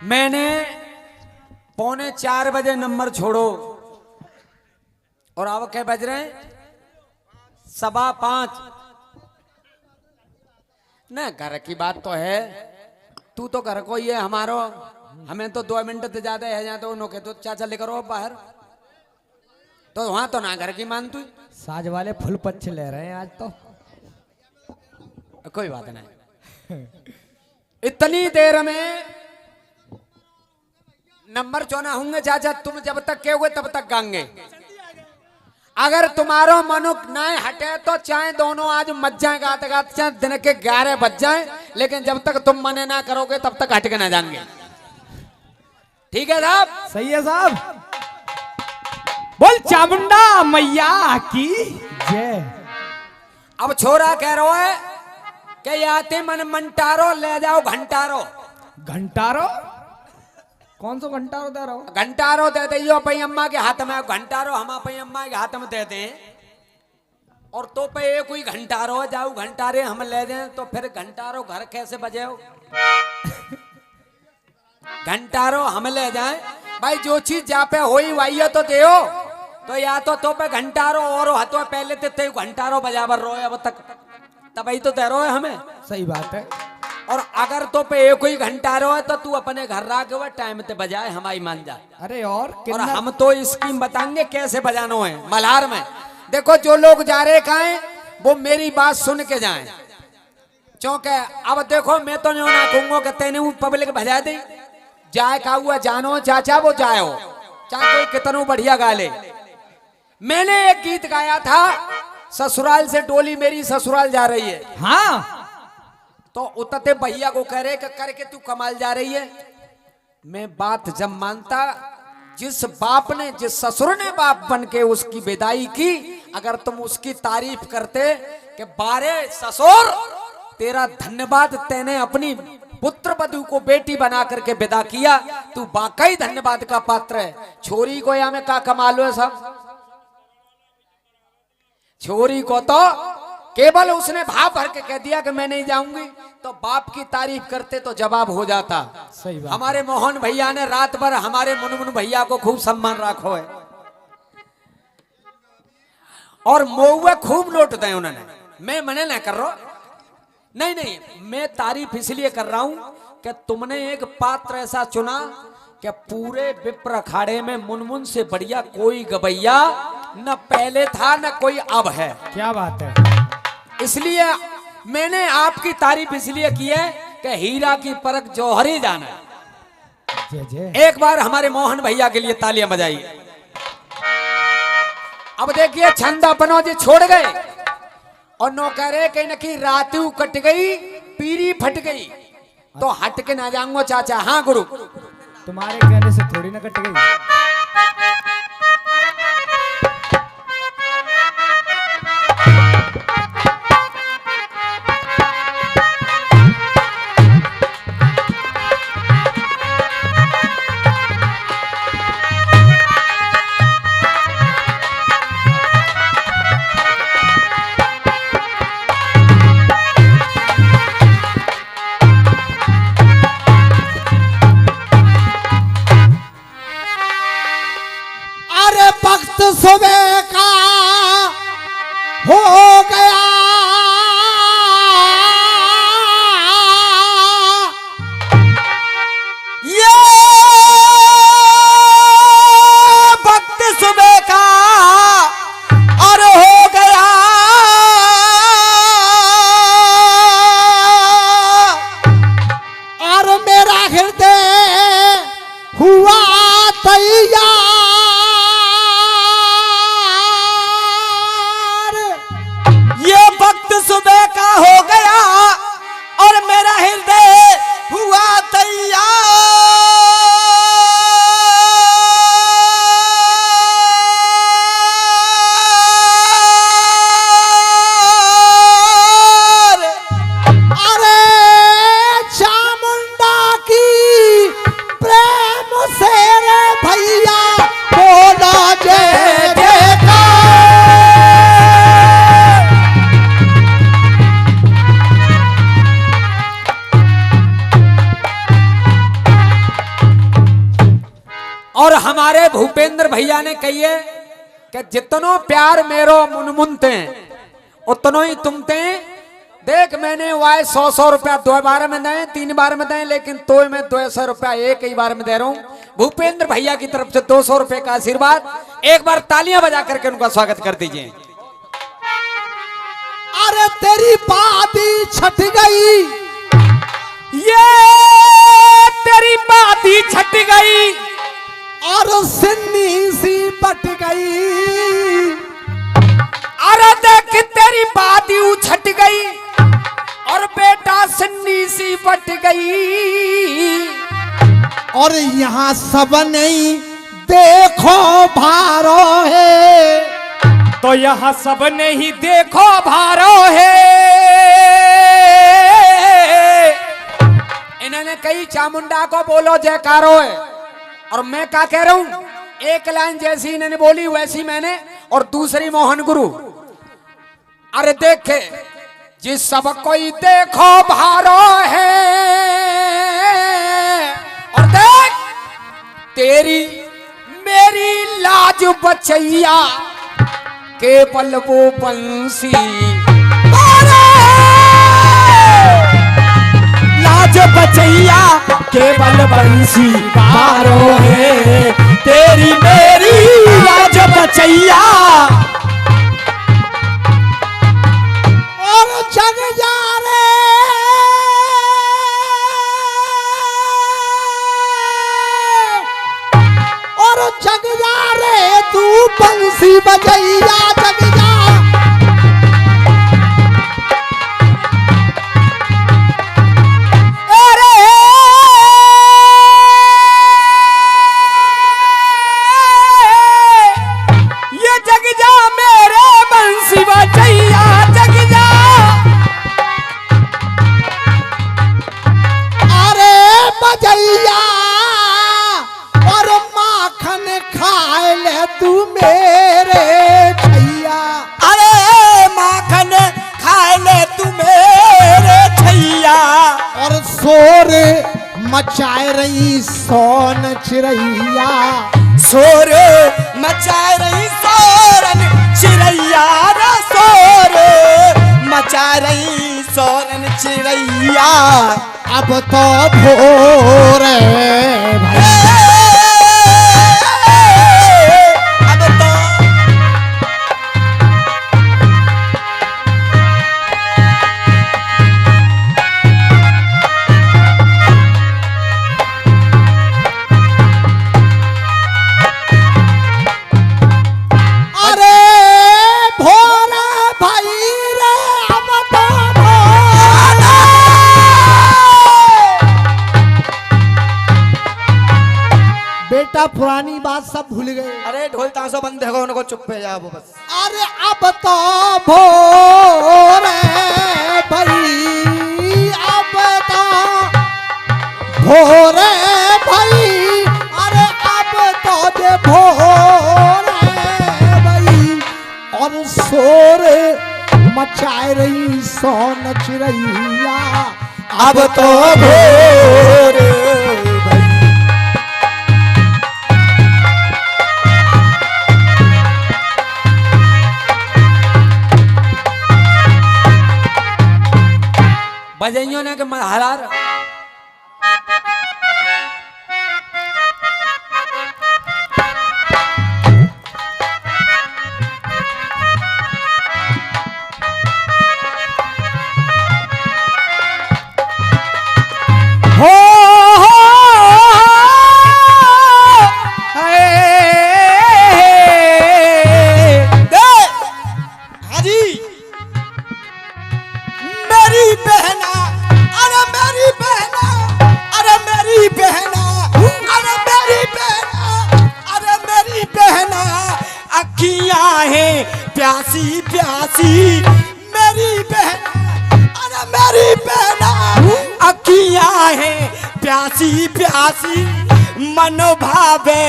मैंने 3:45 नंबर छोड़ो और अब क्या बज रहे हैं 5:15। न घर की बात तो है, तू तो घर को ही है हमारो, हमें तो 2 मिनट से ज्यादा है यहाँ तो उन्होंने तो चाचा लेकर आओ बाहर, तो वहां तो ना घर की मान तू। साज वाले फुल पच्चे ले रहे हैं आज तो। कोई बात नहीं। इतनी देर में नंबर चौना होंगे चाचा, तुम जब तक कहोगे तब तक गाएंगे। अगर तुम्हारो मनुक ना हटे तो चाहे दोनों आज मत जाए गाते गाते, चाहे दिन के 11 बज जाए, लेकिन जब तक तुम मने ना करोगे तब तक हट के ना जाएंगे। ठीक है साहब? सही है साहब। बोल चामुंडा मैया की जय। अब छोरा कह रहा है कि आते मन मंटारो ले जाओ घंटारो। घंटारो? कौन सा घंटारो दे रहा हो? घंटारो दे दियो पई अम्मा के हाथ में, घंटारो हम पई अम्मा के हाथ में देते हैं, और तो पे कोई घंटारो जाओ घंटारे हम ले जाए, तो फिर घंटारो घर कैसे बजे हो? घंटारो हम ले जाए भाई, जो चीज जा पे होई वही तो देओ, तो या तो पे घंटारो और हतो पहले ते घंटारो बजावर रो अब तक, तब ही तो दे रो है हमें। सही बात है। और अगर तो पे एक ही घंटा रो है तो तू अपने घर रख के टाइम ते बजाए, हमारी मान जा। अरे और कितना... हम तो स्कीम बताएंगे कैसे बजानो है मल्हार में। देखो जो लोग जा रहे खाए वो मेरी बात सुन के जाएं, क्योंकि अब देखो मैं तो नहीं ना कहूंगा कि तेने पब्लिक बजा दी जाए का हुआ जानो चाचा वो जाओ, चाहे कोई कितनों बढ़िया गा ले। मैंने एक गीत गाया था, ससुराल से डोली मेरी ससुराल जा रही है। हाँ, तो उतते भैया को कह रहे कि करके तू कमाल जा रही है। मैं बात जब मानता, जिस बाप ने जिस ससुर ने बाप बन के उसकी विदाई की, अगर तुम उसकी तारीफ करते कि बारे ससुर तेरा धन्यवाद, तेने अपनी पुत्र वधू को बेटी बना करके विदा किया, तू वाकई धन्यवाद का पात्र है। छोरी को या में का कमाल है सब, छोरी को तो केवल उसने भाव भर के कह दिया कि मैं नहीं जाऊंगी, तो बाप की तारीफ करते तो जवाब हो जाता। सही बात। हमारे मोहन भैया ने रात भर हमारे मुनमुन भैया को खूब सम्मान रखो है, और मौआ खूब लौट दे उन्होंने। मैं मने ना कर रहा, नहीं नहीं, मैं तारीफ इसलिए कर रहा हूं कि तुमने एक पात्र ऐसा चुना कि पूरे विप्र अखाड़े में मुनमुन से बढ़िया कोई गवैया न पहले था न कोई अब है। क्या बात है। इसलिए मैंने आपकी तारीफ इसलिए की है कि हीरा की परख जौहरी जाना। जय जय। एक बार हमारे मोहन भैया के लिए तालियां बजाइए। अब देखिए छंद अपनो जी छोड़ गए और नो कह रहे कहीं न कहीं रातू कट गई पीरी फट गई, तो हट के ना जाऊंगा चाचा। हाँ गुरु, तुम्हारे कहने से थोड़ी ना कट गई। हमारे भूपेंद्र भैया ने कहिए कि जितनो प्यार मेरो मुनमुनते उतनो ही तुमते। देख मैंने वाय 100 रुपया 2 बार में दें 3 बार में दें, लेकिन तो मैं 200 रुपया एक ही बार में दे रहा हूँ। भूपेंद्र भैया की तरफ से 200 रुपए का आशीर्वाद। एक बार तालियां बजा करके उनका स्वागत कर दीजिए। अरे तेरी बाती छट गई, ये तेरी बात ही छट गई और सिन्नी सी पट गई। अरे देख तेरी बात ही उछट गई और बेटा सिन्नी सी पट गई। और यहाँ सब नहीं देखो भारो है, तो यहाँ सब ने ही देखो भारो है। इन्होंने कई चामुंडा को बोलो जयकारो है, और मैं क्या कह रहा हूं, एक लाइन जैसी इन्होंने बोली वैसी मैंने, और दूसरी मोहन गुरु। अरे देखे जिस सब कोई देखो भारो है, और देख तेरी मेरी लाज बचैया केवल वो बंसी लाज बचैया केवल बंसी मारो है। तेरी मेरी लाज बचैया और जग जा रे, और जग जा रे तू बंसी बजैया जग जा। मचाए रही सोन चिरैया, शोर मचाए रही सोरन चिड़ैया रे, शोर मचा रही सोरन चिड़ैया। अब तो भोर भाई, अब तो पुरानी बात सब भूल गए। अरे ढोल ताशा बंद है, उनको चुप पे जाओ बस। अरे अब तो भोर है भाई, अब तो भोर है भाई, अरे अब तो जे भोर है भाई। और शोर मचाए रही सोन चिड़ैया, अब तो भोर बजाइयों ने के महाराज हो हाजी मेरी बहना, अरे मेरी बहना, अरे मेरी बहना, अरे मेरी बहना, अरे मेरी बहना, अखियां हैं प्यासी प्यासी मेरी बहना, अरे मेरी बहना, अखियां हैं प्यासी प्यासी मन भावे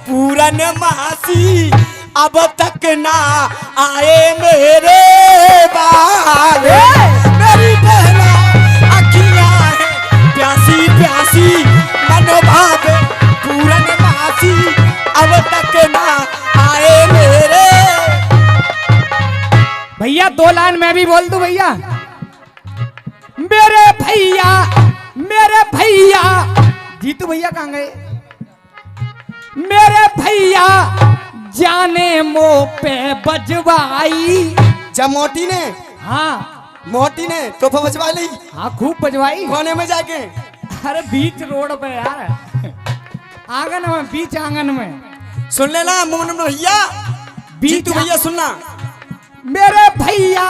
पूरन मासी। अब तक ना आए मेरे बारे, मेरी बहना अखियां हैं प्यासी प्यासी मन भावे पूरन मासी। अब भी बोल दूं भैया? मेरे भैया जीतू भैया कहाँ गए? मेरे भैया जाने मुंह पे बजवाई। जब मोटी ने तो बजवा ली। हाँ खूब बजवाई। कोने में जाके? अरे बीच रोड पे यार, आंगन में, बीच आंगन में। सुन लेना मोहन भैया, जीतू भैया सुनना। मेरे भैया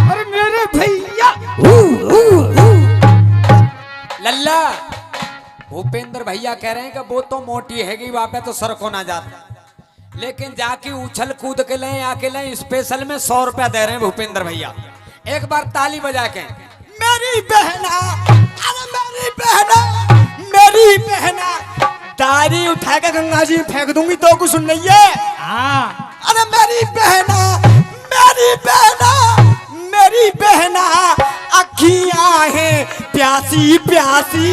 अरे मेरे भैया लल्ला भूपेंद्र भैया कह रहे हैं कि वो तो मोटी हैगी, वहां पे तो सर को ना जाता, लेकिन जाके उछल कूद के ले आके ले स्पेशल में 100 रुपया दे रहे हैं भूपेंद्र भैया। एक बार ताली बजा के। मेरी बहना, अरे मेरी बहना दाढ़ी उठा के गंगा जी फेंक दूंगी तो कुछ सुन नहीं है। अरे मेरी बहना अखियां हैं प्यासी प्यासी।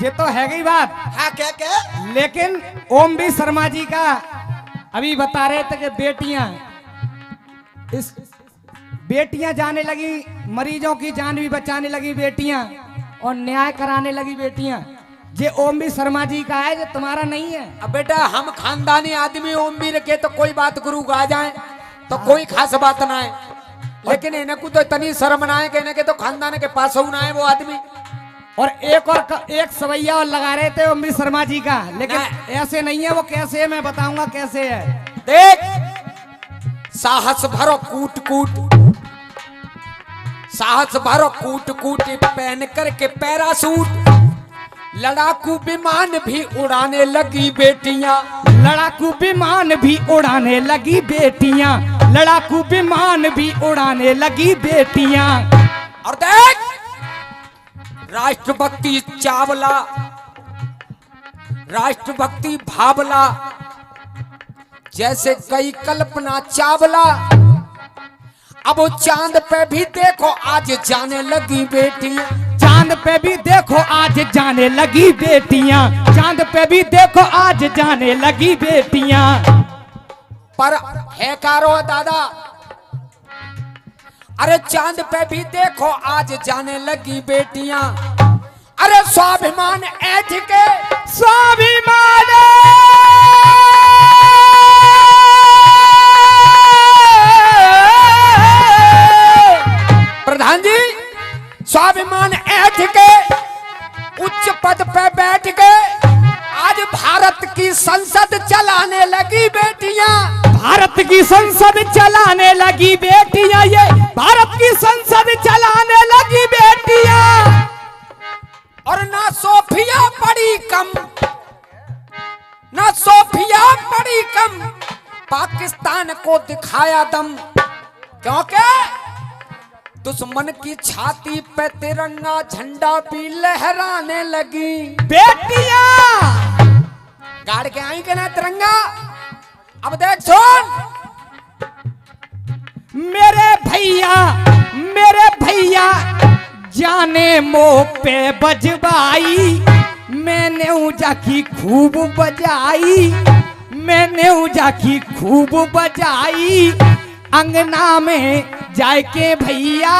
ये तो है गई बात। हाँ क्या? लेकिन ओम भी शर्मा जी का अभी बता रहे थे कि बेटियां जाने लगी, मरीजों की जान भी बचाने लगी बेटियां, और न्याय कराने लगी बेटियां। ये ओम भी शर्मा जी का है, जो तुम्हारा नहीं है। अब बेटा हम खानदानी आदमी ओम भी रखे तो कोई बात गुरु गा जाए तो कोई खास बात ना है, लेकिन इन्हें को तो इतनी शर्म ना है, कहने के तो खानदान के पास होना है वो आदमी। और एक सवैया और लगा रहे थे ओम भी शर्मा जी का, लेकिन ऐसे नहीं है वो। कैसे है मैं बताऊंगा कैसे है। देख, साहस भरो कूट कूट पहन करके पैरासूट, लड़ाकू विमान भी उड़ाने लगी बेटियां। लड़ाकू विमान भी उड़ाने लगी बेटियां। लड़ाकू विमान भी उड़ाने लगी बेटियां। और देख, राष्ट्रभक्ति चावला, राष्ट्रभक्ति भावला, जैसे गई कल्पना चावला, अब वो चांद पे भी देखो आज जाने लगी बेटियां। चांद पे भी देखो आज जाने लगी बेटियां। चांद पे भी देखो आज जाने लगी बेटियां। पर है कारो दादा, अरे चांद पे भी देखो आज जाने लगी बेटियां। अरे स्वाभिमान ऐठ के, स्वाभिमान प्रधान जी, स्वाभिमान ऐठ के उच्च पद पे बैठ के आज भारत की संसद चलाने लगी बेटियां। भारत की संसद चलाने लगी बेटियां। ये भारत की संसद चलाने लगी बेटियां। और ना सोफिया पड़ी कम, ना सोफिया पड़ी कम, पाकिस्तान को दिखाया दम, क्योंकि दुश्मन की छाती पे तिरंगा झंडा भी लहराने लगी बेटियां। गाड़ के आई के ना तिरंगा। अब देख सुन, मेरे भैया जाने मुंह पे बजवाई। मैंने ऊजा की खूब बजाई। मैंने ऊजा की खूब बजाई। अंगना में जाके भैया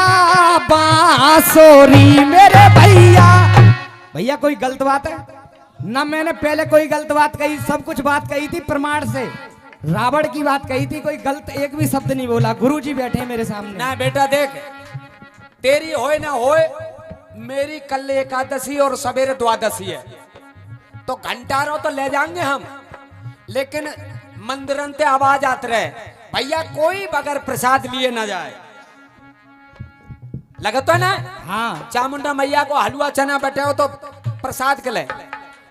बांसुरी। मेरे भैया कोई गलत बात है ना? मैंने पहले कोई गलत बात कही? सब कुछ बात कही थी प्रमाण से। रावण की बात कही थी, कोई गलत एक भी शब्द नहीं बोला। गुरुजी बैठे मेरे सामने। ना बेटा देख, तेरी होए ना होए, मेरी कल एकादशी और सवेरे द्वादशी है, तो घंटारों तो ले जाएंगे हम, लेकिन मंदिरन ते आवाज आते रहे भैया कोई बगैर प्रसाद लिए ना जाए। लगता है ना? हाँ। चामुंडा मैया को हलवा चना बैठे हो तो प्रसाद के ले,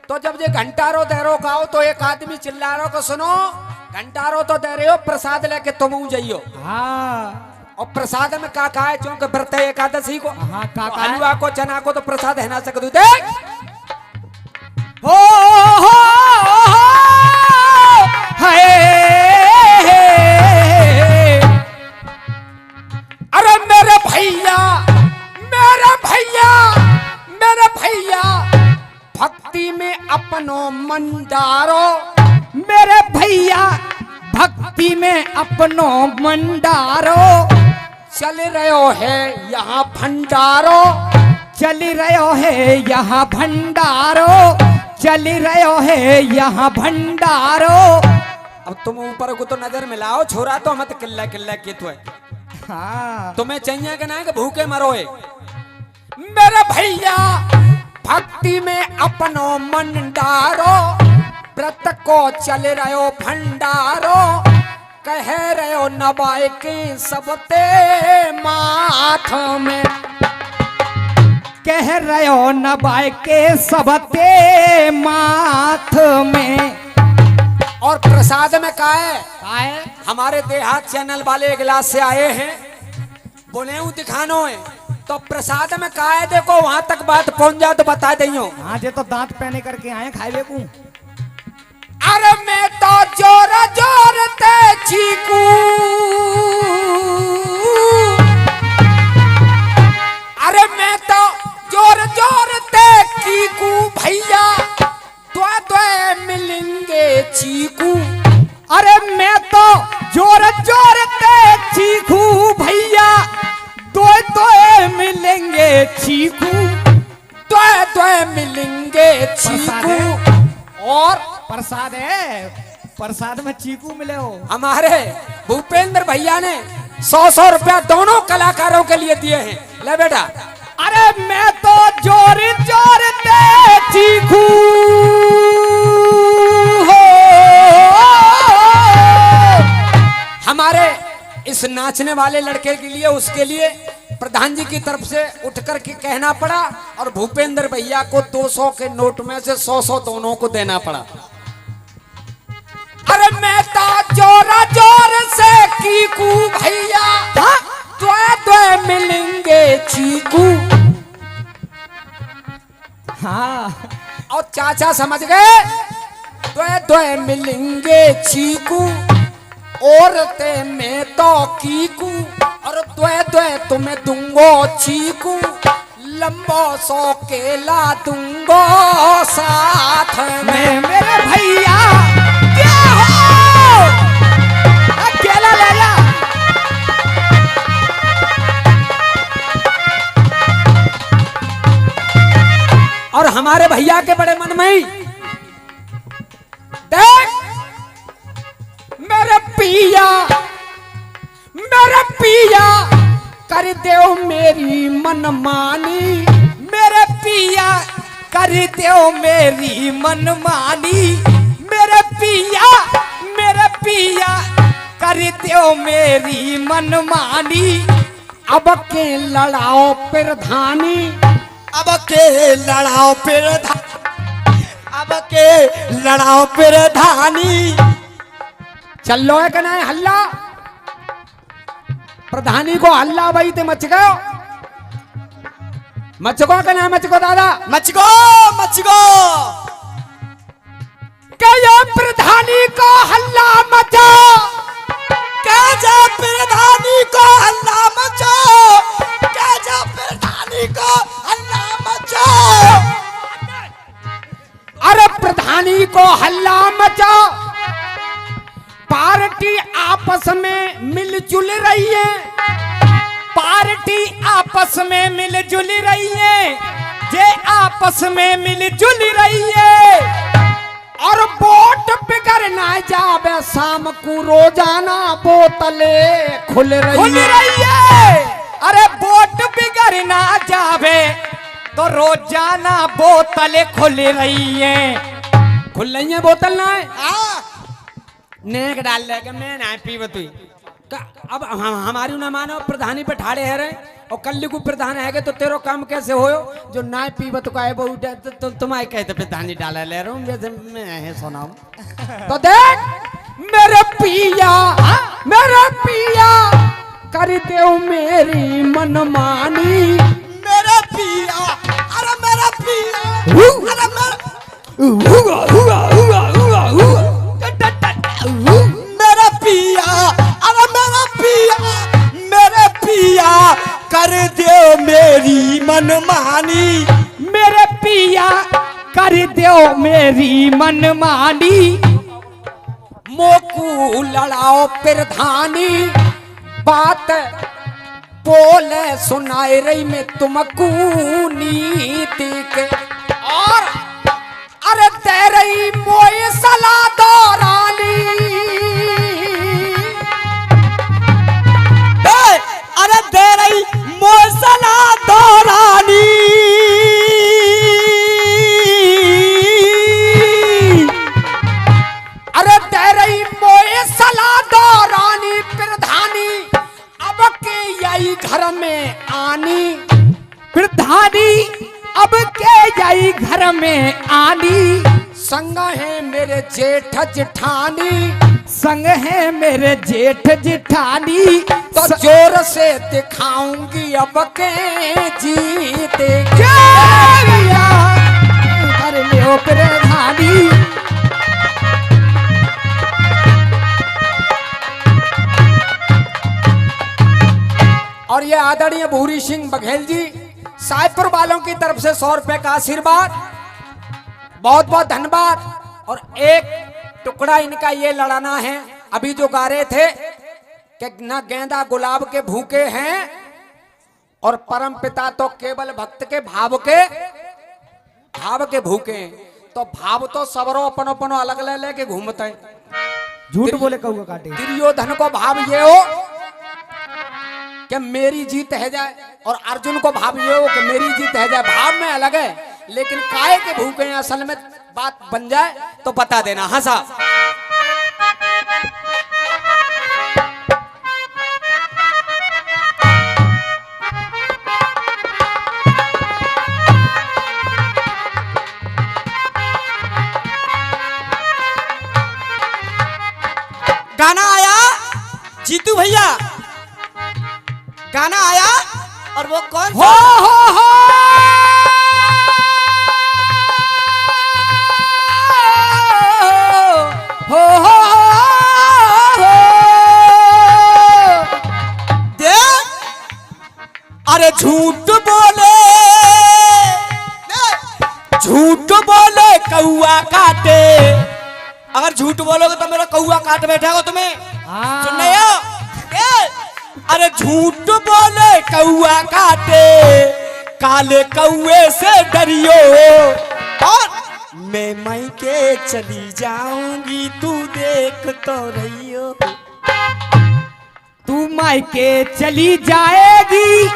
तो जब ये घंटारों दे रो गाओ तो एक आदमी चिल्ला रहा को सुनो, घंटारों तो दे रहे हो प्रसाद लेके तुम जाइयो। हाँ। और प्रसाद में का है, क्योंकि व्रत है एकादशी को। हाँ, तो हलवा को चना को तो प्रसाद है ना सकते। देख हो हाय। अरे मेरे भैया भक्ति में अपनो मन डारो। मेरे भैया भक्ति में अपनो मंडारो, चल रहो है यहाँ भंडारो, चल रहो है यहाँ भंडारो, चल रहो है यहाँ भंडारो। अब तुम ऊपर को तो नजर मिलाओ, छोरा तो मत किल्ला किल्ला की तो है। हाँ तुम्हें चाहिए कि ना कि भूखे मरोए। मेरे भैया भक्ति में अपनो मंडारो, व्रत को चल रहो भंडारो, कह रहे नबाए के सबते माथ में, कह रहे हो नबाए के सबते माथ में। और प्रसाद में का है? आए हमारे देहात चैनल वाले गिलास से आए हैं, बोले हूँ दिखानो है, तो प्रसाद में का है देखो, वहां तक बात पहुंच जाए तो बता दियो। हाँ जे तो दांत पहने करके आए खाए को। अरे मैं तो जोर जोर ते चीकू, अरे मैं तो जोर जोर ते चीकू भैया, द्वे मिलेंगे चीकू। अरे मैं तो जोर जोर ते चीखू भैया, दो मिलेंगे चीकू, द्वे मिलेंगे चीकू। और प्रसाद है, प्रसाद में चीकू मिले हो। हमारे भूपेंद्र भैया ने 100 रुपया दोनों कलाकारों के लिए दिए हैं। ले बेटा। अरे मैं तो जोर जोर ते चीखू हो। हमारे इस नाचने वाले लड़के के लिए, उसके लिए प्रधान जी की तरफ से उठकर के कहना पड़ा, और भूपेंद्र भैया को 200 के नोट में से 100 दोनों को देना पड़ा। अरे मैं तो जोरा जोर से कीकू भैया, द्वे मिलेंगे चीकू। हाँ और चाचा समझ गए, द्वे मिलेंगे चीकू, औरते में तो कीकू, और द्वे तुम्हें दूंगो चीकू, लंबो 100 केला दूंगो साथ में। मेरे भैया क्या हो, केला ले जा। और हमारे भैया के बड़े मन में ही देख, मेरे पिया कर दो मेरी मनमानी, मेरे पिया कर दो मेरी मनमानी, मेरे पिया कर दो मेरी मनमानी। अब के लड़ाओ प्रधानी, अब के लड़ाओ अब के लड़ाओ प्रधानी। चल लो है कि नहीं हल्ला, प्रधानी को हल्ला वही ते मच गयो, मच गो कि नहीं मच गो दादा? मच गो क्या प्रधानी को हल्ला मचा, जा प्रधानी को हल्ला मचो, जा प्रधानी को हल्ला मचो। अरे प्रधानी को हल्ला मचा, पार्टी आपस में मिलजुल रही है, पार्टी आपस में मिलजुल रही है, जे आपस में मिलजुल रही है। और वोट बिगड़ ना जावे, शाम को रोजाना बोतले खुल रही है। अरे वोट बिगड़ ना जावे तो रोजाना बोतलें खुल रही है। खुल रही है बोतल ना है, नेक डाल ले के मैं ना पीव तू। अब हमारी ना मानो, प्रधानी पे ठाड़े है रहे, और कल को प्रधान है तो तेरो काम कैसे हो जो ना पीव तो काहे बहु तुम्हारे कहते प्रधानी डाला ले रहा हूँ, वैसे मैं सुनाऊं। तो देख मेरे पिया कर दो मेरी मनमानी, मेरे पिया, अरे मेरा पिया, अरे मेरा मेरा पिया, अरे मेरा पिया, मेरे पिया कर दो मेरी मनमानी, मेरे पिया कर दो मेरी मनमानी। मोकू लड़ाओ प्रधानी बात बोले सुनाए रही में तुमको नीति के और अरे तेरी मोए सला दौरानी अरे दे रही मौसला दौरानी अरे तेरी मोए सला दौरानी प्रधानी अब के यही घर में आनी प्रधानी अब के जाई घर में आनी संग है मेरे जेठ जेठानी संग है मेरे जेठ जेठानी तो जोर से दिखाऊंगी अब के जीते कर लियो प्रधानी। और ये आदरणीय भूरी सिंह बघेल जी साहेबपुर वालों की तरफ से 100 रुपए का आशीर्वाद, बहुत बहुत धन्यवाद। और एक टुकड़ा इनका ये लड़ाना है, अभी जो गा रहे थे कि न गेंदा गुलाब के भूखे हैं और परम पिता तो केवल भक्त के भाव के भूखे हैं। तो भाव तो सबरो अपनो अपनो अलग ले लेके घूमते हैं। झूठ बोले कौआ काटे। दुर्योधन को भाव ये हो कि मेरी जीत है जाए और अर्जुन को भाव ये हो कि मेरी जीत है जाए। भाव में अलग है लेकिन काहे के भूखे हैं असल में बात बन जाए तो बता देना। हंसा गाना आया जीतू भैया, गाना आया और वो कौन सा? हो अरे झूठ बोले कौआ काटे। अगर झूठ बोलोगे तो मेरा कौआ काट बैठेगा तुम्हें। सुन रहे हो? अरे झूठ बोले कौआ काटे, काले कौए से डरियो और मैं मायके चली जाऊंगी तू देख तो रहियो। तू मायके चली जाएगी,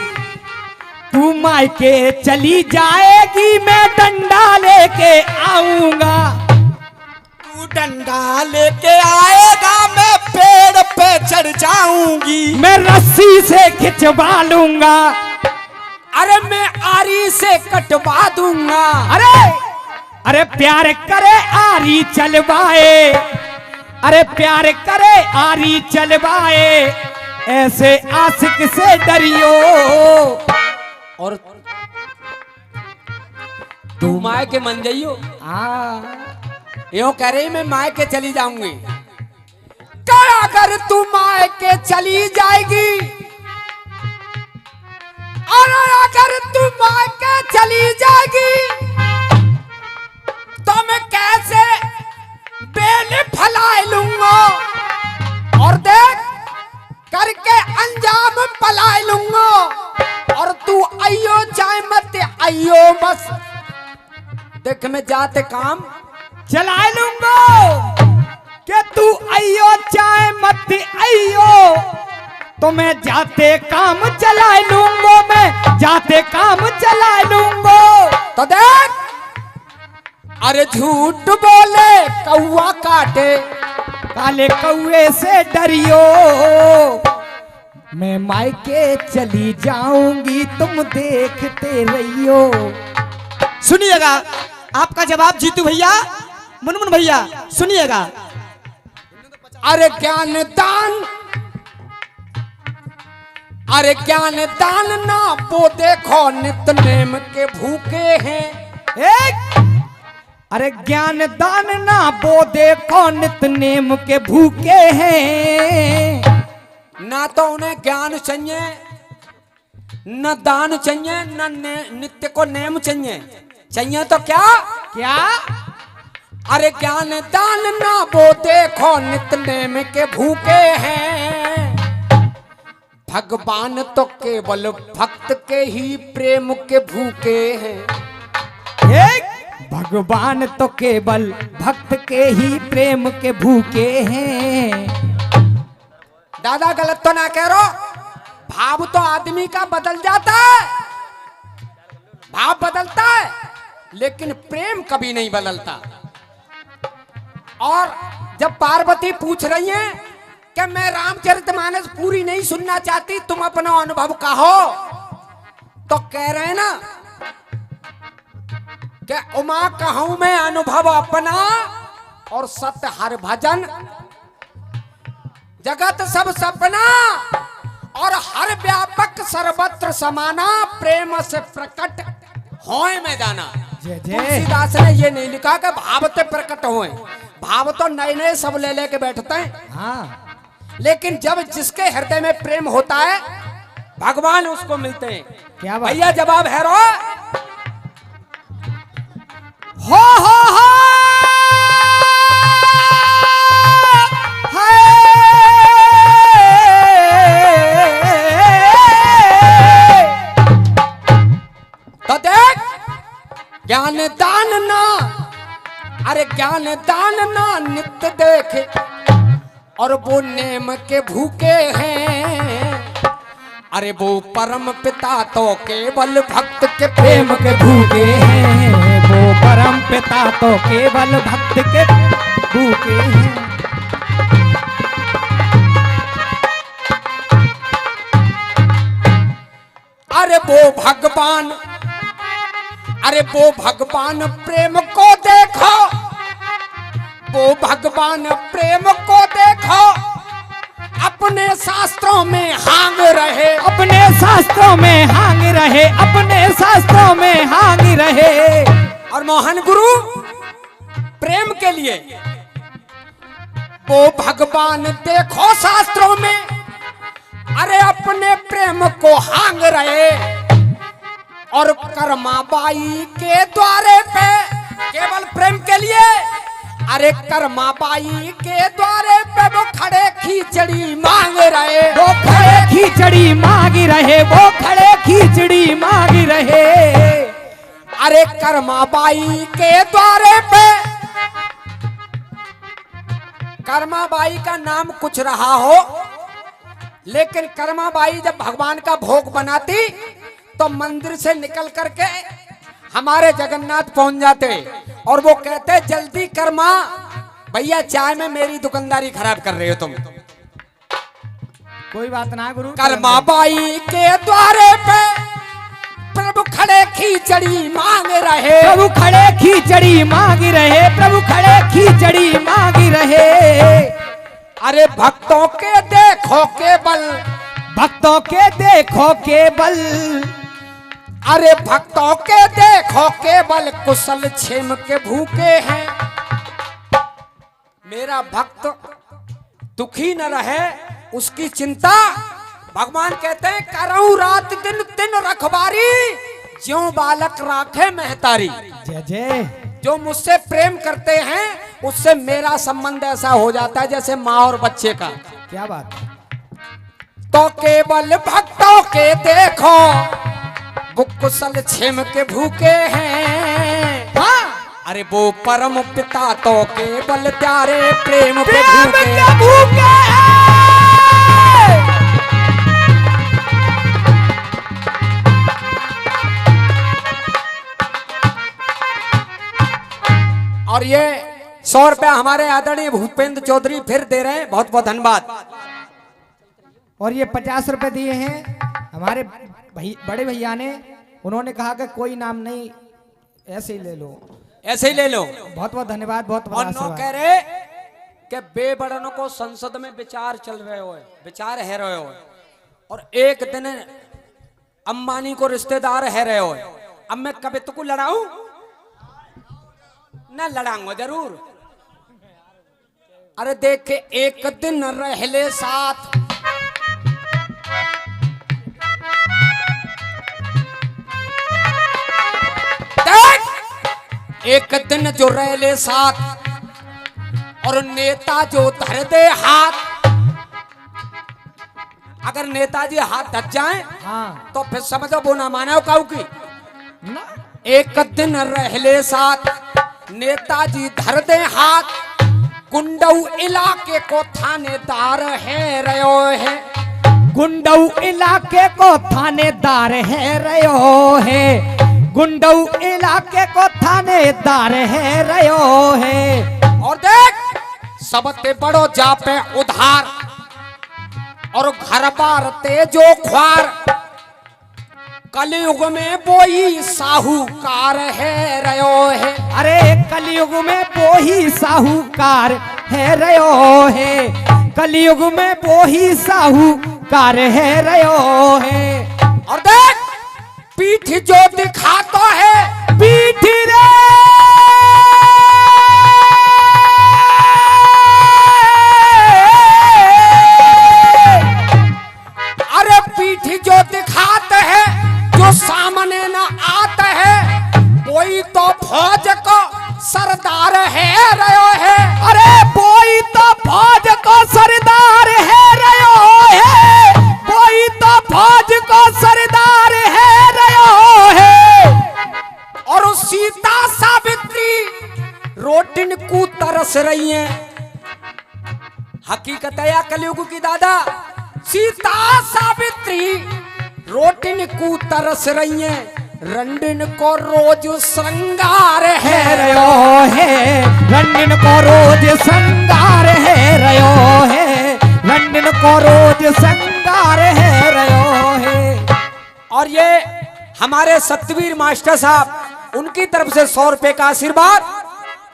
तू मायके चली जाएगी, मैं डंडा लेके आऊंगा। तू डंडा लेके आएगा, मैं पेड़ पे चढ़ जाऊंगी, मैं रस्सी से खिंचवा लूंगा, अरे मैं आरी से कटवा दूंगा। अरे प्यार करे आरी चलवाए, अरे प्यार करे आरी चलवाए, ऐसे आशिक से डरियो। और तू माय के मन जाइयो। यो कह रही मैं माय के चली जाऊंगी। क्या अगर तू माय के चली जाएगी, और अगर तू माय के चली जाएगी तो मैं कैसे बेल फैला लूंगा और देख करके अंजाम पला लूंगा। और तू आइयो चाहे मत आइयो, बस देख मैं जाते काम चला लूंगा कि तू आइयो चाहे मत आइयो, तो मैं जाते काम चला लूंगा, मैं जाते काम चला लूंगा। तो देख अरे झूठ बोले कौआ काटे, काले कौए से डरियो, मैं मायके चली जाऊंगी, तुम देखते रहियो। सुनिएगा आपका जवाब जीतू भैया, मुनमुन भैया सुनिएगा। अरे ज्ञान दान, अरे ज्ञान दान ना वो देखो नित नेम के भूखे हैं। अरे ज्ञान दान ना वो देखो नित नेम के भूखे हैं। ना तो उन्हें ज्ञान चाहिए, न दान चाहिए, न नित्य को नेम चाहिए। चाहिए तो क्या क्या? अरे ज्ञान दान ना वो देखो नित नेम के भूखे हैं। भगवान तो केवल भक्त के ही प्रेम के भूखे हैं। भगवान तो केवल भक्त के ही प्रेम के भूखे हैं। दादा गलत तो ना कह रहो, भाव तो आदमी का बदल जाता है, भाव बदलता है, लेकिन प्रेम कभी नहीं बदलता। और जब पार्वती पूछ रही हैं कि मैं रामचरितमानस पूरी नहीं सुनना चाहती, तुम अपना अनुभव कहो, तो कह रहे हैं ना कि उमा कहूं मैं अनुभव अपना और सत्य हर भजन, जगत सब सपना और हर व्यापक सर्वत्र समाना, प्रेम से प्रकट होए में जाना। जय जय। तुलसीदास ने ये नहीं लिखा कि भाव ते प्रकट होए, भाव तो नए नए सब ले लेके बैठते हैं। हाँ, लेकिन जब जिसके हृदय में प्रेम होता है भगवान उसको मिलते हैं। क्या बात। भैया जवाब है रो हो तो देख, ज्ञान दान ना, अरे ज्ञान दान ना नित्य देखे और वो नेम के भूखे हैं। अरे वो परम पिता तो केवल भक्त के प्रेम के भूखे हैं। वो परम पिता तो केवल भक्त के भूखे हैं। अरे वो भगवान, अरे वो भगवान प्रेम को देखो, वो भगवान प्रेम को देखो, अपने शास्त्रों में हांग रहे, अपने शास्त्रों में हांग रहे, अपने शास्त्रों में हांग रहे। और मोहन गुरु प्रेम के लिए वो भगवान देखो शास्त्रों में, अरे अपने प्रेम को हांग रहे। और कर्माबाई के द्वारे पे केवल प्रेम के लिए, अरे कर्माबाई के द्वारे पे वो खड़े खिचड़ी मांग रहे, वो खड़े खिचड़ी मांग रहे, वो खड़े खिचड़ी मांग रहे। अरे कर्माबाई के द्वारे पे, कर्माबाई का नाम कुछ रहा हो, लेकिन कर्माबाई जब भगवान का भोग बनाती तो मंदिर से निकल करके हमारे जगन्नाथ पहुंच जाते और वो कहते जल्दी कर्मा, भैया चाय में मेरी दुकानदारी खराब कर रहे हो तुम। कोई बात ना गुरु। कर्माबाई के द्वारे पे प्रभु खड़े खिचड़ी मांग रहे, प्रभु खड़े खिचड़ी मांग रहे, प्रभु खड़े खिचड़ी मांग रहे। अरे भक्तों के देखो केवल, भक्तों के देखो केवल, अरे भक्तों के देखो केवल कुशल क्षेम के भूखे हैं। मेरा भक्त दुखी न रहे उसकी चिंता भगवान कहते हैं करऊं रात दिन दिन रखवारी, ज्यों बालक राखे महतारी। जय जय। जो मुझसे प्रेम करते हैं उससे मेरा संबंध ऐसा हो जाता है जैसे माँ और बच्चे का। क्या बात। तो केवल भक्तों के देखो वो कुशल क्षेम के भूखे हैं। हाँ। अरे वो परम पिता तो केवल प्यारे प्रेम के भूखे हैं। और ये 100 रुपया हमारे आदरणीय भूपेंद्र चौधरी फिर दे रहे हैं, बहुत बहुत धन्यवाद। और ये 50 रुपए दिए हैं हमारे बड़े भैया ने, उन्होंने कहा कि कोई नाम नहीं, ऐसे ही ले लो, ऐसे ही ले लो। बहुत बहुत धन्यवाद, बहुत और बहुत नो आशीर्वाद। कह रहे कि बेबड़नों को संसद में विचार चल रहे हो, विचार है रहे हो, और एक दिन अंबानी को रिश्तेदार है रहे हो। अब मैं कविता को लड़ाऊं ना, लड़ाऊंगा जरूर। अरे देख के एक दिन रहले साथ, देख एक दिन जो रहले साथ और नेता जो धर दे हाथ, अगर नेताजी हाथ धर जाए हाँ तो फिर समझो वो ना मानो काऊ की। ना एक दिन रहले साथ नेताजी धर दे हाथ, गुंडऊ इलाके को थानेदार है रयो है। गुंडऊ इलाके को थानेदार है रयो है, गुंडऊ इलाके को थानेदार है रयो है। और देख सबते बड़ो जापे उधार और घर बार ते जो ख्वार, कलयुग में बोई साहूकार है रयो है। अरे कलयुग में वो ही साहूकार है रयो है, कलयुग में वो ही साहूकार है रयो है। और देख पीठ जो दिखाता है, पीठ रे अरे पीठ जो दिखाते हैं, जो सामने न आते हैं, कोई तो फौज को सरदार है रयो है। अरे कोई तो फौज को सरदार है रयो है, कोई तो फौज को सरदार है रयो है। और सीता सावित्री रोटिन को तरस रही है। हकीकत है या कलयुग की दादा, सीता सावित्री रोटिन को तरस रही है, रंडिन को रोज श्रृंगार है रयो है, रंडिन को रोज श्रृंगार है रयो है, रंडिन को रोज श्रृंगार है रयो है। और ये हमारे सतवीर मास्टर साहब, उनकी तरफ से 100 रुपए का आशीर्वाद।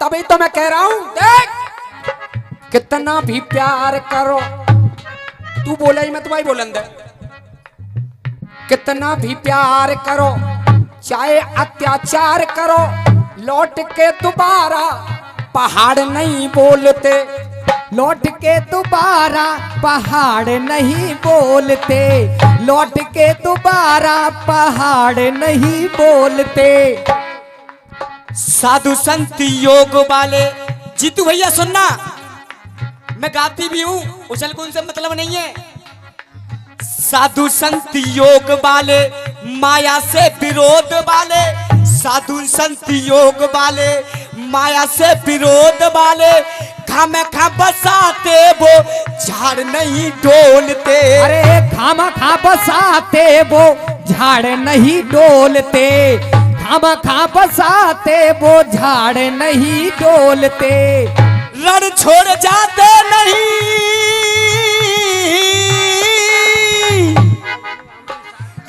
तभी तो मैं कह रहा हूं, देख कितना भी प्यार करो, तू बोला ही मैं तुम्हारी बुलंद है, कितना भी प्यार करो चाहे अत्याचार करो, लौट के दोबारा पहाड़ नहीं बोलते, लौट के दोबारा पहाड़ नहीं बोलते, लौट के दोबारा पहाड़ नहीं बोलते। साधु संत योग वाले, जीतू भैया सुनना, मैं गाती भी हूँ, उछल कूद से मतलब नहीं है। साधु संत योग वाले, माया से विरोध वाले, साधु संत योग वाले, माया से विरोध वाले, खामे खा बसाते वो झाड़ नहीं डोलते। अरे खामा खा बसाते वो झाड़ नहीं डोलते, खामा खा बसाते वो झाड़ नहीं डोलते। रण छोड़ जाते नहीं,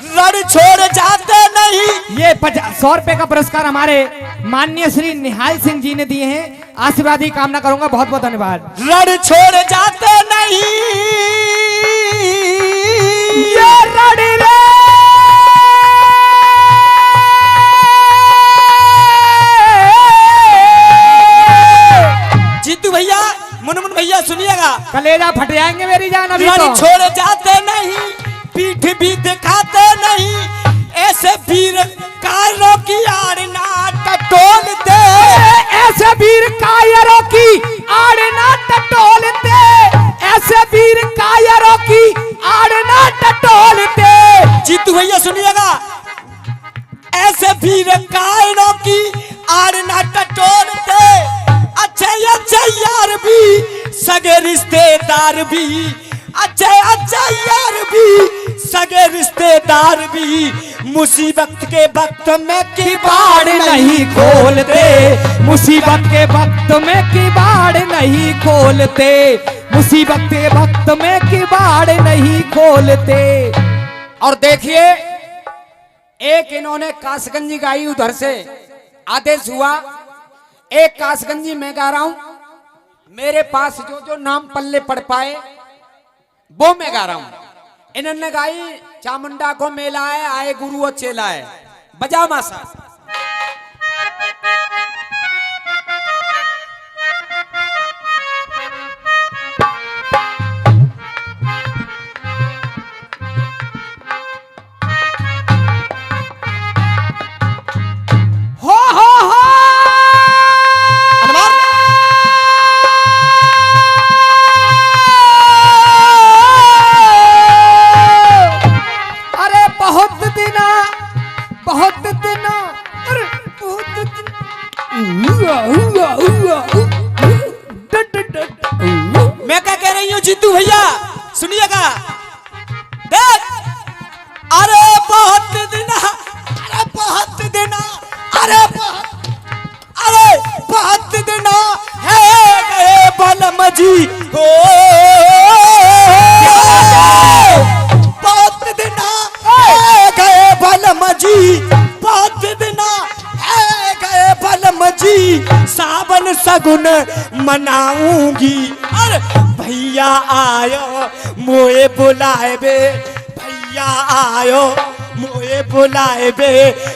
रण छोड़ जाते नहीं। ये 100 रुपए का पुरस्कार हमारे माननीय श्री निहाल सिंह जी ने दिए हैं, आशीर्वाद की कामना करूंगा, बहुत बहुत धन्यवाद। रण छोड़ जाते नहीं, ये रण रे जीतू भैया, मुनमुन भैया सुनिएगा, कलेजा फट जाएंगे मेरी जान अभी रण तो। छोड़ जाते नहीं, पीठ भी दिखाते नहीं, ऐसे वीर कायरों की आड़ ना टटोलते, ऐसे वीर कायरों की आड़ ना टटोलते, ऐसे वीर कायरों की आड़ ना टटोलते। जीतू भैया सुनिएगा, ऐसे वीर कायरों की आड़ ना टटोलते, अच्छे अच्छे यार भी, सगे रिश्तेदार भी, अच्छे अच्छे यार भी, सगे रिश्तेदार भी, मुसीबत के वक्त में किबाड़ नहीं खोलते, मुसीबत के वक्त में किबाड़ नहीं खोलते, मुसीबत के वक्त में किबाड़ नहीं खोलते। और देखिए एक इन्होंने कासगंजी गाई, उधर से आदेश हुआ, एक कासगंजी मैं गा रहा हूं, मेरे पास जो जो नाम पल्ले पड़ पाए वो मैं गा रहा हूं। इन्होंने गाई, चामुंडा को मेला है, आए गुरु और चेला है, बजा मासा। हो बहुत दिनों अरे बहुत मैं क्या कह रही हूँ जीतू भैया, सुनिएगा। देख, अरे बहुत दिन, अरे बहुत दिन, अरे बहुत दिन है गए बलम जी हो, बहुत दिन है गए बलम जी, बहुत दिन है गए बलम जी, सावन सगुन मनाऊंगी। अरे भैया आयो मोए बुलाए बे, भैया आयो मोए बुलाए बे,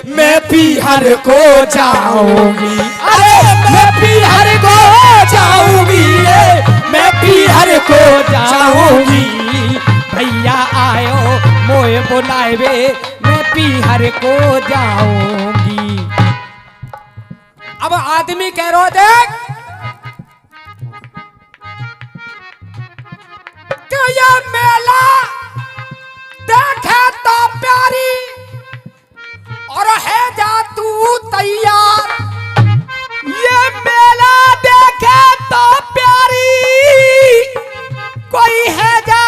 मैं पीहर को जाऊंगी। अरे मैं पीहर को जाऊंगी, मैं पीहर को जाऊंगी। भैया आयो मोए बुलाए वे मैं पीहर को जाऊंगी। अब आदमी कह रो देख कि ये मेला देखे तो प्यारी और है जा तू तैयार, ये मेला देखे तो प्यारी कोई है जा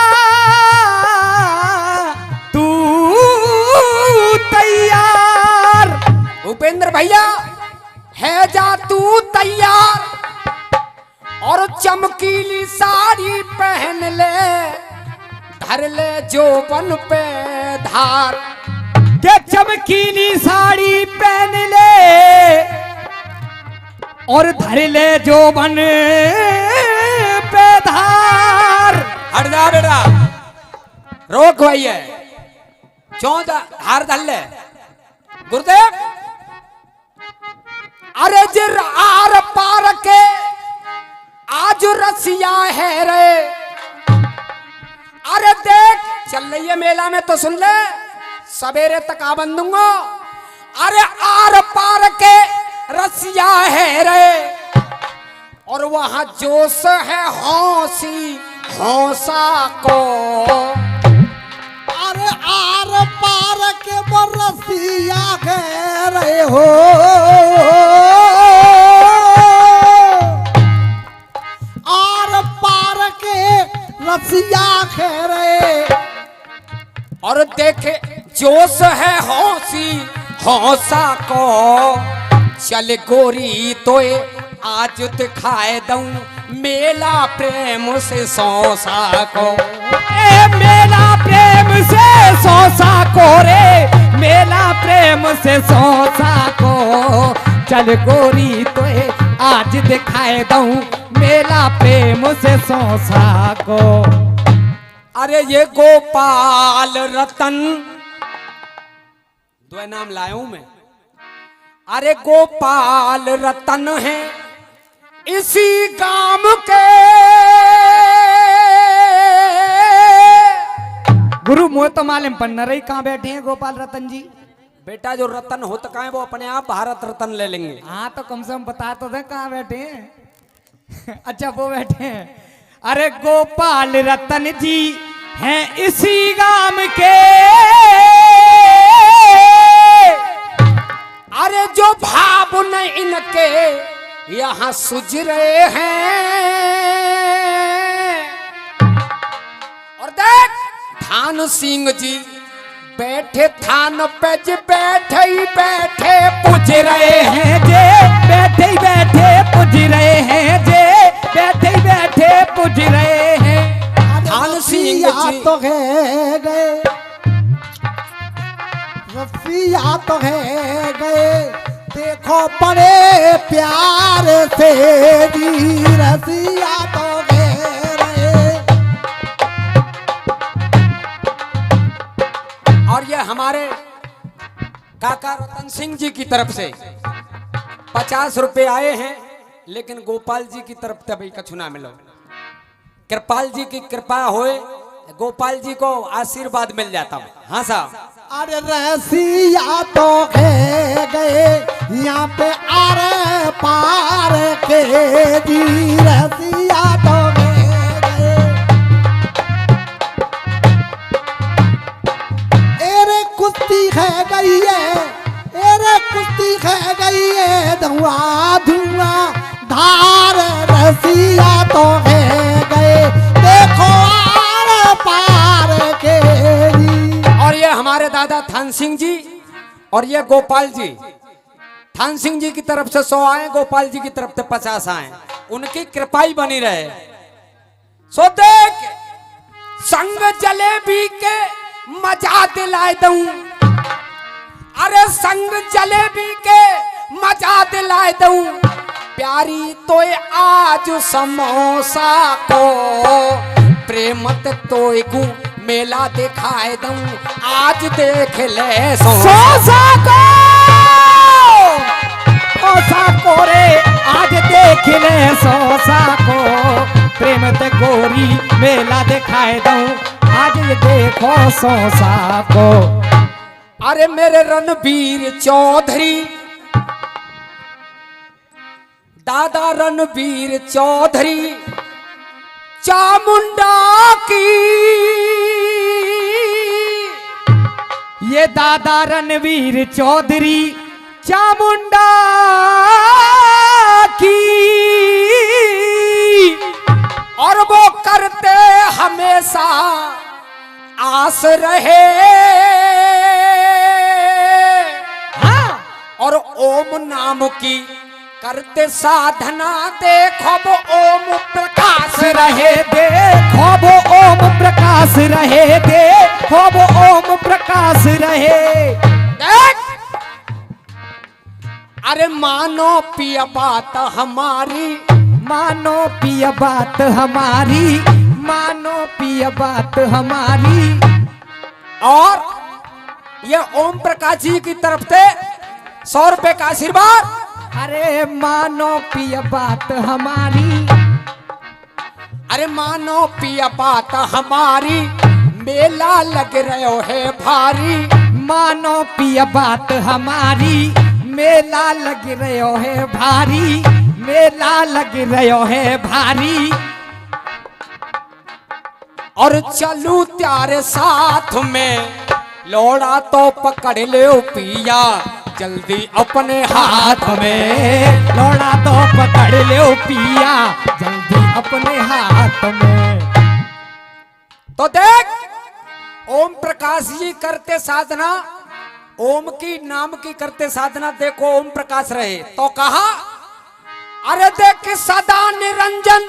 तू तैयार। भूपेंद्र भैया है जा तू तैयार और चमकीली साड़ी पहन ले, धर ले जोबन पे धार, के चमकीली साड़ी पहन ले और धर ले जोबन पे धार। हट जा बेटा, रोक भैया, चौदह हार धर ले गुरुदेव। अरे जिर आर पार के आज रसिया है रे, अरे देख चल रही है मेला में तो सुन ले, सवेरे तक आ बंदूंगा। अरे आर पार के रसिया है रे और वहां जोश है हौसी हौसा को, अरे आर पार के बरसिया कह रहे हो, आर पार के रसिया कह रहे। और देखे जोश है हौसी हौसा को, चल गोरी तो आज दिखाए दूं मेला प्रेम से सौसा को। ए मेला प्रेम से सौसा को रे, मेला प्रेम से सौसा को, चल गोरी तो आज दिखाए दूं मेला प्रेम से सौसा को। अरे ये गोपाल रतन दो नाम लाया हूं मैं, अरे गोपाल रतन है इसी गांव के, गुरु मोह तो मालूम पर न रही कहाँ बैठे हैं गोपाल रतन जी। बेटा जो रतन होता कहाँ है वो अपने आप भारत रतन ले लेंगे। हाँ तो कम से कम बता तो दे कहाँ बैठे हैं। अच्छा वो बैठे हैं। अरे गोपाल रतन जी हैं इसी गांव के, अरे जो भाव न इनके यहाँ सुझ रहे हैं। और देख थान सिंह जी बैठे थान पे जी बैठे ही बैठे पूछ रहे हैं, जे बैठे ही बैठे पूछ रहे हैं, जे बैठे ही बैठे पूछ रहे हैं। थान सिंह जी तो है गए, रसिया तो है गए, देखो बड़े प्यार से जी रसिया तो है गए। और ये हमारे काका रतन सिंह जी की तरफ से 50 रुपए आए हैं, लेकिन गोपाल जी की तरफ से भाई कछु ना मिलो। कृपाल जी की कृपा होए, गोपाल जी को आशीर्वाद मिल जाता हूँ। हाँ साहब। अरे रसिया तो है गए यहाँ पे आर पार के जी रसिया तो है गए। एरे कुश्ती है गई है, खे गई ये धुआं धुआं धार रसिया तो है गए देखो आर पार के जी। और ये हमारे दादा थान सिंह जी और ये गोपाल जी, थान सिंह जी की तरफ से 100 आए, गोपाल जी की तरफ से 50 आए, उनकी कृपाई बनी रहे। सो देख संग जलेबी के मजा दिलाए दूं, अरे संग जलेबी के मजा दिलाए दूं, प्यारी तो आज समोसा को प्रेमत तो गु मेला दिखाए दूं, आज देख ले सोसा को सोसा को रे आज देख ले सोसा को प्रेम ते गोरी मेला दिखाए दूं, आज ये देखो सोसा को। अरे मेरे रणबीर चौधरी, दादा रणबीर चौधरी चामुंडा की, ये दादा रणवीर चौधरी चामुंडा की, और वो करते हमेशा आस रहे, हाँ। और ओम नाम की करते साधना, देखो वो ओम प्रकाश रहे, देखो वो ओम प्रकाश रहे, देखो वो ओम प्रकाश रहे। देख अरे मानो पिया बात हमारी, मानो पिया बात हमारी, मानो पिया बात हमारी। और ये ओम प्रकाश जी की तरफ से 100 रुपए का आशीर्वाद। अरे मानो पिया बात हमारी, अरे मानो पिया बात हमारी, मेला लग रहे है भारी, मानो पिया बात हमारी, मेला लग रहे है भारी, मेला लग रहे है भारी। और चलू त्यारे साथ में, लोड़ा तो पकड़ ले पिया जल्दी अपने हाथ में, लोड़ा तो पकड़ ले पिया जल्दी अपने हाथ में। तो देख ओम प्रकाश जी करते साधना, ओम की नाम की करते साधना, देखो ओम प्रकाश रहे तो कहा, अरे देख सदा निरंजन,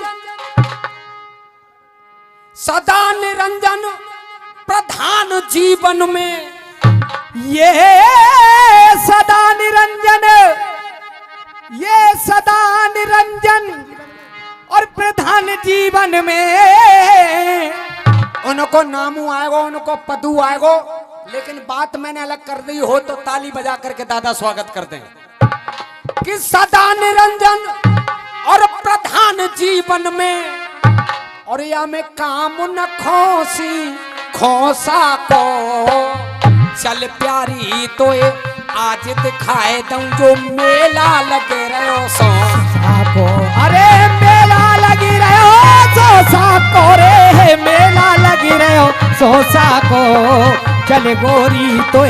सदा निरंजन प्रधान जीवन में, ये सदा निरंजन, ये सदा निरंजन और प्रधान जीवन में। उनको नामू आएगो, उनको पदू आएगो, लेकिन बात मैंने अलग कर दी हो तो ताली बजा करके दादा स्वागत कर दें कि सदा निरंजन और प्रधान जीवन में, और या में काम न खोसी खोसा को, चल प्यारी तो आज दिखाए दूं जो मेला लगे रहो सोसा को। अरे मेला लगी रहे हो सोसा को रे, मेला लगी रहे हो सोसा को, चल गोरी तो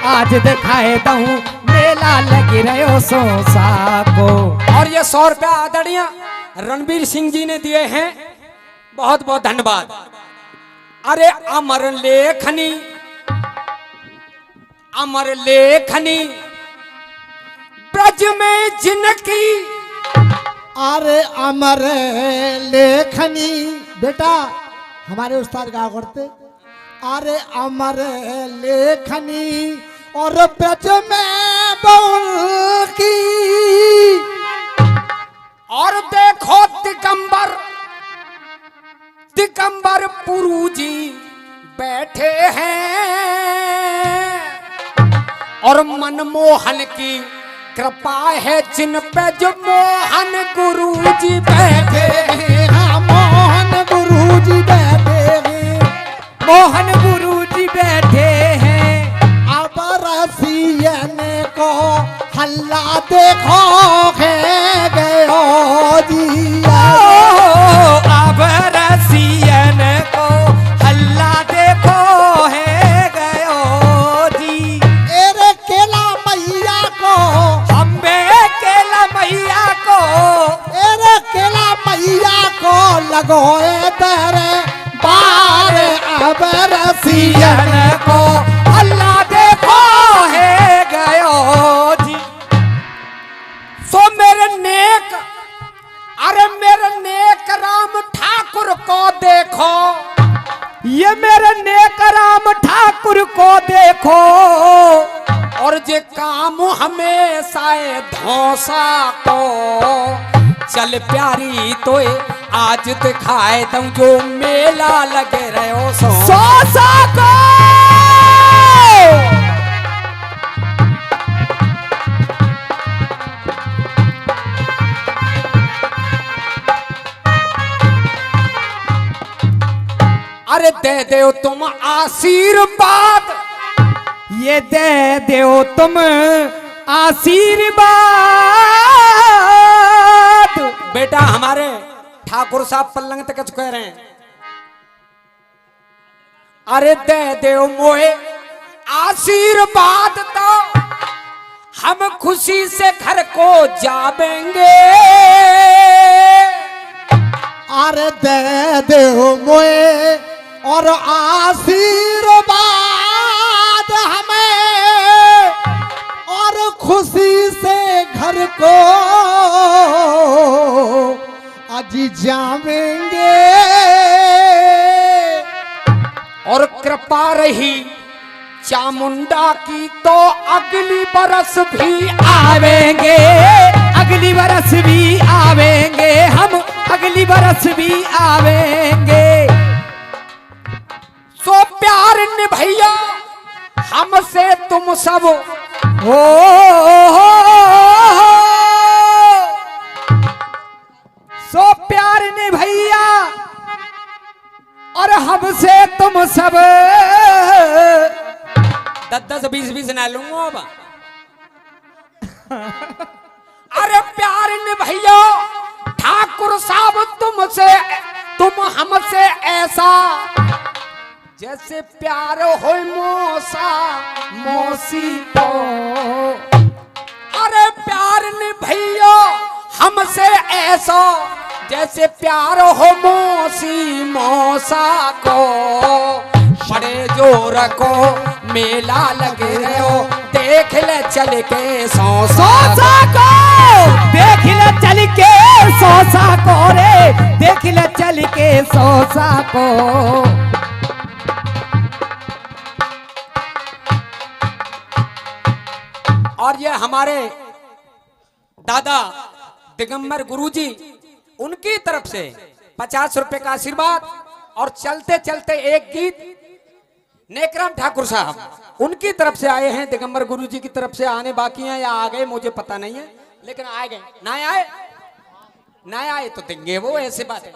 आज दिखाए दूं मेला लगी रहे हो सोसा को। और ये 100 रुपया आदरणीय रणबीर सिंह जी ने दिए हैं, बहुत बहुत धन्यवाद। अरे अमर लेखनी, अमर लेखनी ब्रज में जिनकी, अरे अमर लेखनी बेटा हमारे उस्ताद गाँव करते, अरे अमर लेखनी और ब्रज में बउल की, और देखो दिगंबर, दिगंबर पुरु जी बैठे हैं, और मनमोहन की कृपा है जिन पे, जो मोहन गुरु जी बैठे हैं, हाँ मोहन गुरु जी बैठे हैं, मोहन गुरु जी बैठे हैं। अब रसियन को हल्ला देखो है गयो जी, अब रसियन को हल्ला देखो है गयो जी। एरे केला मैया को हम लगोए तेरे बार अब रसियन को अल्लाह देखो है गयो जी। सो मेरे नेक, अरे मेरे नेक राम ठाकुर को देखो, ये मेरे नेक राम ठाकुर को देखो, और जे काम हमेशा धौसा को। चल प्यारी तो आज दिखाए दूं जो मेला लगे रहो सोसा को। अरे दे दो तुम आशीर्वाद, ये दे दो तुम आशीर्वाद। बेटा हमारे ठाकुर साहब पल्लंग तक कह रहे हैं, अरे दे दो मोए आशीर्वाद तो हम खुशी से घर को जावेंगे। अरे दे दे मोए और आशीर्वाद हमें, और खुशी से घर को आज जावेंगे। और कृपा रही चामुंडा की तो अगली बरस भी आवेंगे, अगली बरस भी आवेंगे हम, अगली बरस भी आवेंगे। सो प्यार निभैया हमसे तुम सब हो सो प्यार ने भैया और हमसे तुम सब। 10-10 20-20 ना लूंगा अब। अरे प्यार निभैया ठाकुर साहब तुमसे, तुम हमसे ऐसा जैसे प्यार हो मौसा मौसी को। अरे प्यार निभैया हमसे ऐसा जैसे प्यार हो मौसी मौसा को। बड़े जोर को मेला लगे रहो, देख ले चल के सोसा को, देख ले चल के सोसा को रे, देख ले चल के सोसा को। और ये हमारे दादा दिगंबर गुरुजी, उनकी तरफ से 50 रुपए का आशीर्वाद। और चलते चलते एक गीत नेकराम ठाकुर साहब उनकी तरफ से आए हैं, दिगंबर गुरुजी की तरफ से आने बाकी हैं या आ गए मुझे पता नहीं है, लेकिन आ गए। ना आए तो देंगे वो, ऐसे बात है।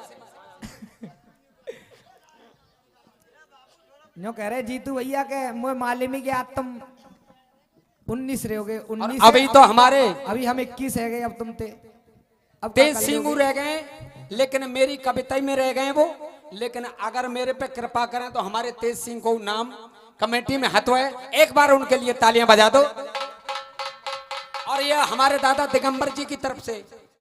नो कह रहे जीतू भैया के मुझे मालूम ही कि आज तुम 19 रह गए, 19 अभी तो हमारे अभी हम 21 रह गए। अब तुम थे अब तेज सिंह रह गए, लेकिन मेरी कविता में रह गए वो। लेकिन अगर मेरे पे कृपा करें तो हमारे तेज सिंह को नाम कमेटी में हत्वा है, एक बार उनके लिए तालियां बजा दो। और ये हमारे दादा दिगंबर जी की तरफ से